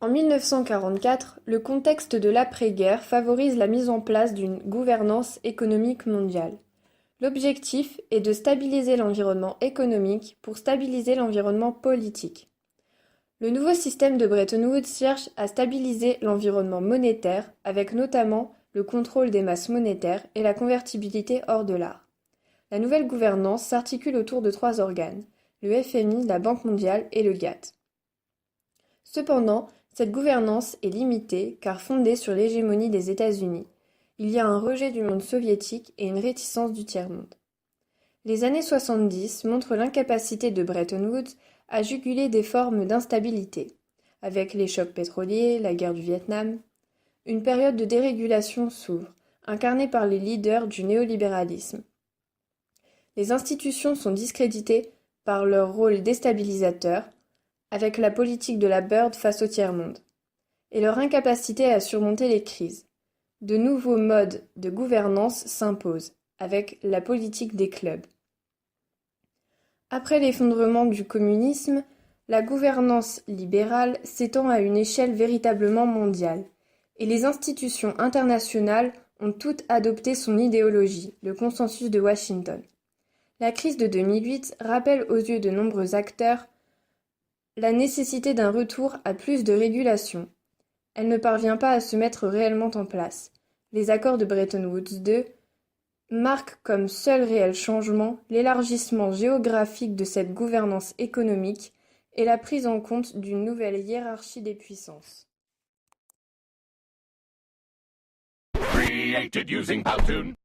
En 1944, le contexte de l'après-guerre favorise la mise en place d'une gouvernance économique mondiale. L'objectif est de stabiliser l'environnement économique pour stabiliser l'environnement politique. Le nouveau système de Bretton Woods cherche à stabiliser l'environnement monétaire avec notamment le contrôle des masses monétaires et la convertibilité hors de l'art. La nouvelle gouvernance s'articule autour de trois organes, le FMI, la Banque mondiale et le GATT. Cependant, cette gouvernance est limitée car fondée sur l'hégémonie des États-Unis. Il y a un rejet du monde soviétique et une réticence du tiers-monde. Les années 70 montrent l'incapacité de Bretton Woods à juguler des formes d'instabilité, avec les chocs pétroliers, la guerre du Vietnam. Une période de dérégulation s'ouvre, incarnée par les leaders du néolibéralisme. Les institutions sont discréditées par leur rôle déstabilisateur, avec la politique de la Bird face au tiers-monde, et leur incapacité à surmonter les crises. De nouveaux modes de gouvernance s'imposent, avec la politique des clubs. Après l'effondrement du communisme, la gouvernance libérale s'étend à une échelle véritablement mondiale, et les institutions internationales ont toutes adopté son idéologie, le consensus de Washington. La crise de 2008 rappelle aux yeux de nombreux acteurs la nécessité d'un retour à plus de régulation. Elle ne parvient pas à se mettre réellement en place. Les accords de Bretton Woods II marquent comme seul réel changement l'élargissement géographique de cette gouvernance économique et la prise en compte d'une nouvelle hiérarchie des puissances. Created using Powtoon.